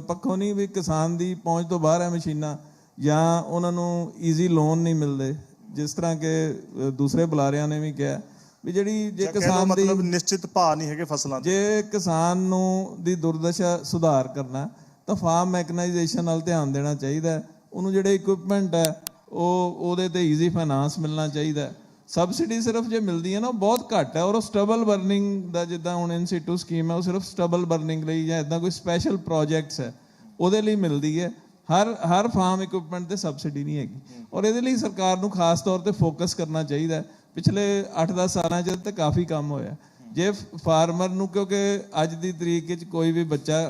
[SPEAKER 2] ਪੱਖੋਂ ਨਹੀਂ, ਵੀ ਕਿਸਾਨ ਦੀ ਪਹੁੰਚ ਤੋਂ ਬਾਹਰ ਹੈ ਮਸ਼ੀਨਾਂ, ਜਾਂ ਉਹਨਾਂ ਨੂੰ ਈਜ਼ੀ ਲੋਨ ਨਹੀਂ ਮਿਲਦੇ। ਜਿਸ ਤਰ੍ਹਾਂ ਕਿ ਦੂਸਰੇ ਬੁਲਾਰਿਆਂ ਨੇ ਵੀ ਕਿਹਾ ਵੀ ਜਿਹੜੀ ਜੇ ਕਿਸਾਨ ਦੀ
[SPEAKER 1] ਮਤਲਬ ਨਿਸ਼ਚਿਤ ਭਾਅ ਨਹੀਂ ਹੈਗੇ ਫਸਲਾਂ ਦੇ,
[SPEAKER 2] ਜੇ ਕਿਸਾਨ ਨੂੰ ਦੀ ਦੁਰਦਸ਼ਾ ਸੁਧਾਰ ਕਰਨਾ ਤਾਂ ਫਾਰਮ ਮੈਕਨਾਈਜੇਸ਼ਨ ਵੱਲ ਧਿਆਨ ਦੇਣਾ ਚਾਹੀਦਾ। ਉਹਨੂੰ ਜਿਹੜੇ ਇਕਵਿਪਮੈਂਟ ਹੈ ਉਹਦੇ ਤੇ ਈਜ਼ੀ ਫਾਈਨਾਂਸ ਮਿਲਣਾ ਚਾਹੀਦਾ। ਸਬਸਿਡੀ ਸਿਰਫ ਜੇ ਮਿਲਦੀ ਹੈ ਨਾ ਉਹ ਬਹੁਤ ਘੱਟ ਹੈ, ਔਰ ਉਹ ਸਟਬਲ ਬਰਨਿੰਗ ਦਾ ਜਿੱਦਾਂ ਹੁਣ ਇਨ-ਸਿਟੂ ਸਕੀਮ ਹੈ ਉਹ ਸਿਰਫ ਸਟਬਲ ਬਰਨਿੰਗ ਲਈ ਜਾਂ ਇੱਦਾਂ ਕੋਈ ਸਪੈਸ਼ਲ ਪ੍ਰੋਜੈਕਟਸ ਹੈ ਉਹਦੇ ਲਈ ਮਿਲਦੀ ਹੈ। ਹਰ ਫਾਰਮ ਇਕਵਿਪਮੈਂਟ ਤੇ ਸਬਸਿਡੀ ਨਹੀਂ ਹੈਗੀ, ਔਰ ਇਹਦੇ ਲਈ ਸਰਕਾਰ ਨੂੰ ਖਾਸ ਤੌਰ ਤੇ ਫੋਕਸ ਕਰਨਾ ਚਾਹੀਦਾ। ਪਿਛਲੇ 8-10 ਸਾਲਾਂ 'ਚ ਤਾਂ ਕਾਫੀ ਕੰਮ ਹੋਇਆ। ਜੇ ਫਾਰਮਰ ਨੂੰ, ਕਿਉਂਕਿ ਅੱਜ ਦੀ ਤਰੀਕ ਵਿੱਚ ਕੋਈ ਵੀ ਬੱਚਾ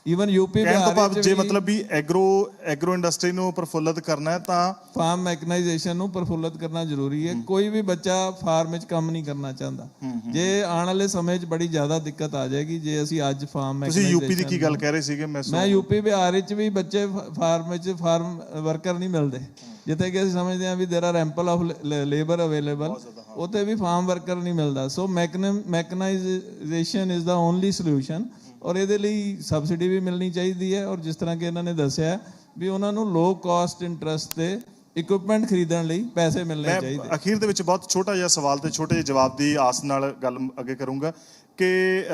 [SPEAKER 2] ਈਵਨ ਯੂਪੀ
[SPEAKER 1] ਕਹਿਣ ਤੋਂ ਭਾਵ
[SPEAKER 2] ਬਿਹਾਰ
[SPEAKER 1] ਜੇ ਮਤਲਬ ਵੀ ਐਗਰੋ ਇੰਡਸਟਰੀ ਨੂੰ ਪ੍ਰਫੁੱਲਤ ਕਰਨਾ ਹੈ ਤਾਂ
[SPEAKER 2] ਫਾਰਮ ਮੈਕਨਾਈਜੇਸ਼ਨ ਨੂੰ ਪ੍ਰਫੁੱਲਤ ਕਰਨਾ ਜ਼ਰੂਰੀ ਹੈ। ਕੋਈ ਵੀ ਬੱਚਾ ਫਾਰਮ ਵਿੱਚ ਕੰਮ ਨਹੀਂ ਕਰਨਾ ਚਾਹੁੰਦਾ। ਜੇ ਆਉਣ ਵਾਲੇ ਸਮੇਂ 'ਚ ਬੜੀ ਜ਼ਿਆਦਾ ਦਿੱਕਤ ਆ ਜਾਏਗੀ ਜੇ ਅਸੀਂ ਅੱਜ ਫਾਰਮ
[SPEAKER 1] ਤੁਸੀਂ ਯੂਪੀ ਦੀ ਕੀ ਗੱਲ ਕਹਿ ਰਹੇ ਸੀਗੇ?
[SPEAKER 2] ਮੈਂ ਯੂਪੀ ਬਿਹਾਰ ਵਿੱਚ ਵੀ ਬੱਚੇ ਫਾਰਮ ਵਿੱਚ ਫਾਰਮ ਵਰਕਰ ਨਹੀਂ ਮਿਲਦੇ, ਜਿੱਥੇ ਕਿ ਅਸੀਂ ਸਮਝਦੇ ਹਾਂ ਵੀ there are ample of labour available, ਉੱਥੇ ਵੀ ਫਾਰਮ ਵਰਕਰ ਨਹੀਂ ਮਿਲਦਾ। So mechanisation is the only solution, ਔਰ ਇਹਦੇ ਲਈ ਸਬਸਿਡੀ ਵੀ ਮਿਲਣੀ ਚਾਹੀਦੀ ਹੈ। ਔਰ ਜਿਸ ਤਰ੍ਹਾਂ ਕਿ ਇਹਨਾਂ ਨੇ ਦੱਸਿਆ ਵੀ ਉਹਨਾਂ ਨੂੰ ਲੋ ਕਾਸਟ ਇੰਟਰਸਟ ਤੇ ਇਕਵਿਪਮੈਂਟ ਖਰੀਦਣ ਲਈ ਪੈਸੇ ਮਿਲਣੇ ਚਾਹੀਦੇ।
[SPEAKER 1] ਅਖੀਰ ਦੇ ਵਿੱਚ ਬਹੁਤ ਛੋਟਾ ਜਿਹਾ ਸਵਾਲ ਤੇ ਛੋਟੇ ਜਿਹੇ ਜਵਾਬ ਦੀ ਆਸ ਨਾਲ ਗੱਲ ਅੱਗੇ ਕਰੂੰਗਾ ਕਿ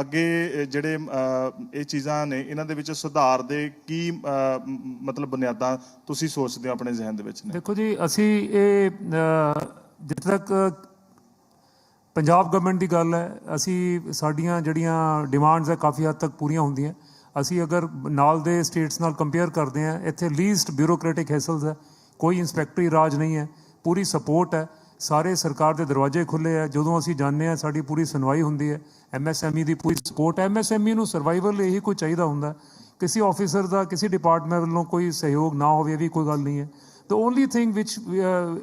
[SPEAKER 1] ਅੱਗੇ ਜਿਹੜੇ ਇਹ ਚੀਜ਼ਾਂ ਨੇ ਇਹਨਾਂ ਦੇ ਵਿੱਚ ਸੁਧਾਰ ਦੇ ਕੀ ਮਤਲਬ ਬੁਨਿਆਦਾਂ ਤੁਸੀਂ ਸੋਚਦੇ ਹੋ ਆਪਣੇ ਜ਼ਿਹਨ ਦੇ ਵਿੱਚ ਨੇ?
[SPEAKER 4] ਦੇਖੋ ਜੀ, ਅਸੀਂ ਇਹ ਜਿੱਥੇ ਤੱਕ ਪੰਜਾਬ ਗਵਰਨਮੈਂਟ ਦੀ ਗੱਲ ਹੈ, ਅਸੀਂ ਸਾਡੀਆਂ ਜਿਹੜੀਆਂ ਡਿਮਾਂਡਸ ਹੈ ਕਾਫੀ ਹੱਦ ਤੱਕ ਪੂਰੀਆਂ ਹੁੰਦੀਆਂ। ਅਸੀਂ ਅਗਰ ਨਾਲ ਦੇ ਸਟੇਟਸ ਨਾਲ ਕੰਪੇਅਰ ਕਰਦੇ ਹਾਂ, ਇੱਥੇ ਲੀਸਟ ਬਿਊਰੋਕ੍ਰੈਟਿਕ ਹੈਸਲਸ ਹੈ, ਕੋਈ ਇੰਸਪੈਕਟਰੀ ਰਾਜ ਨਹੀਂ ਹੈ, ਪੂਰੀ ਸਪੋਰਟ ਹੈ, ਸਾਰੇ ਸਰਕਾਰ ਦੇ ਦਰਵਾਜ਼ੇ ਖੁੱਲ੍ਹੇ ਹੈ। ਜਦੋਂ ਅਸੀਂ ਜਾਂਦੇ ਹਾਂ ਸਾਡੀ ਪੂਰੀ ਸੁਣਵਾਈ ਹੁੰਦੀ ਹੈ। MSME ਦੀ ਪੂਰੀ ਸਪੋਰਟ ਹੈ। MSME ਨੂੰ ਸਰਵਾਈਵਲ ਲਈ ਇਹੀ ਕੁਝ ਚਾਹੀਦਾ ਹੁੰਦਾ। ਕਿਸੇ ਆਫਿਸਰ ਦਾ ਕਿਸੇ ਡਿਪਾਰਟਮੈਂਟ ਵੱਲੋਂ ਕੋਈ ਸਹਿਯੋਗ ਨਾ ਹੋਵੇ, ਇਹ ਵੀ ਕੋਈ ਗੱਲ ਨਹੀਂ ਹੈ। ਦ only thing which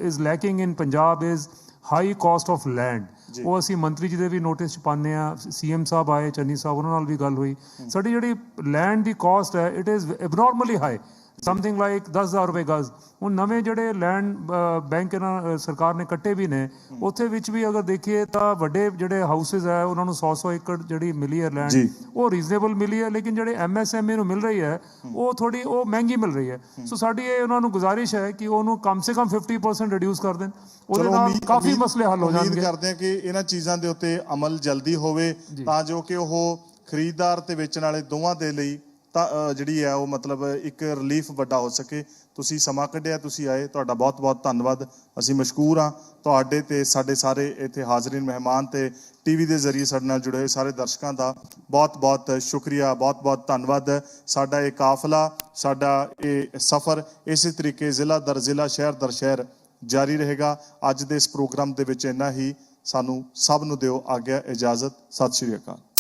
[SPEAKER 4] is lacking in Punjab is high caste of land. ਉਹ ਅਸੀਂ ਮੰਤਰੀ ਜੀ ਦੇ ਵੀ ਨੋਟਿਸ 'ਚ ਪਾਉਂਦੇ ਹਾਂ। CM ਸਾਹਿਬ ਆਏ, ਚੰਨੀ ਸਾਹਿਬ, ਉਹਨਾਂ ਨਾਲ ਵੀ ਗੱਲ ਹੋਈ। ਸਾਡੀ ਜਿਹੜੀ ਲੈਂਡ ਦੀ ਕਾਸਟ ਹੈ it is abnormally high, something like 10,000 ਰੁਪਏ ਗਜ਼। ਹੁਣ ਨਵੇਂ ਜਿਹੜੇ ਲੈਂਡ ਬੈਂਕ ਇਹਨਾਂ ਸਰਕਾਰ ਨੇ ਕੱਟੇ ਵੀ ਨੇ, ਉੱਥੇ ਵਿੱਚ ਵੀ ਅਗਰ ਦੇਖੀਏ ਤਾਂ ਵੱਡੇ ਜਿਹੜੇ ਹਾਊਸਿਸ ਹੈ ਉਹਨਾਂ ਨੂੰ 100 ਏਕੜ ਜਿਹੜੀ ਮਿਲੀ ਹੈ ਲੈਂਡ, ਉਹ ਰੀਜ਼ਨੇਬਲ ਮਿਲੀ ਹੈ। ਲੇਕਿਨ ਜਿਹੜੇ MSME ਨੂੰ ਮਿਲ ਰਹੀ ਹੈ ਉਹ ਥੋੜੀ ਮਹਿੰਗੀ ਮਿਲ ਰਹੀ ਹੈ। ਸੋ ਸਾਡੀ ਇਹ ਉਹਨਾਂ ਨੂੰ ਗੁਜ਼ਾਰਿਸ਼ ਹੈ ਕਿ ਉਹਨੂੰ ਕਮ ਸੇ ਕਮ 50% ਰਿਡਿਊਸ ਕਰ ਦੇਣ, ਉਹਦੇ ਨਾਲ ਕਾਫੀ ਮਸਲੇ ਹੱਲ ਹੋ ਜਾਣਗੇ।
[SPEAKER 1] ਉਮੀਦ ਕਰਦੇ ਹਾਂ ਕਿ ਇਹਨਾਂ ਚੀਜ਼ਾਂ ਦੇ ਉੱਤੇ ਅਮਲ ਜਲਦੀ ਹੋਵੇ ਤਾਂ ਜੋ ਕਿ ਉਹ ਖਰੀਦਦਾਰ ਤੇ ਵੇਚਣ ਵਾਲੇ ਦੋਵਾਂ ਦੇ ਲਈ ਤਾਂ ਜਿਹੜੀ ਹੈ ਉਹ ਮਤਲਬ ਇੱਕ ਰਿਲੀਫ ਵੱਡਾ ਹੋ ਸਕੇ। ਤੁਸੀਂ ਸਮਾਂ ਕੱਢਿਆ, ਤੁਸੀਂ ਆਏ, ਤੁਹਾਡਾ ਬਹੁਤ ਬਹੁਤ ਧੰਨਵਾਦ। ਅਸੀਂ ਮਸ਼ਕੂਰ ਹਾਂ ਤੁਹਾਡੇ ਤੇ ਸਾਡੇ ਸਾਰੇ ਇੱਥੇ ਹਾਜ਼ਰੀਨ ਮਹਿਮਾਨ ਤੇ TV ਦੇ ਜ਼ਰੀਏ ਸਾਡੇ ਨਾਲ ਜੁੜੇ ਹੋਏ ਸਾਰੇ ਦਰਸ਼ਕਾਂ ਦਾ ਬਹੁਤ ਬਹੁਤ ਸ਼ੁਕਰੀਆ, ਬਹੁਤ ਬਹੁਤ ਧੰਨਵਾਦ। ਸਾਡਾ ਇਹ ਕਾਫਲਾ, ਸਾਡਾ ਇਹ ਸਫ਼ਰ ਇਸੇ ਤਰੀਕੇ ਜ਼ਿਲ੍ਹਾ ਦਰ ਜ਼ਿਲ੍ਹਾ, ਸ਼ਹਿਰ ਦਰ ਸ਼ਹਿਰ ਜਾਰੀ ਰਹੇਗਾ। ਅੱਜ ਦੇ ਇਸ ਪ੍ਰੋਗਰਾਮ ਦੇ ਵਿੱਚ ਇੰਨਾ ਹੀ। ਸਾਨੂੰ ਸਭ ਨੂੰ ਦਿਓ ਆਗਿਆ, ਇਜਾਜ਼ਤ। ਸਤਿ ਸ਼੍ਰੀ ਅਕਾਲ।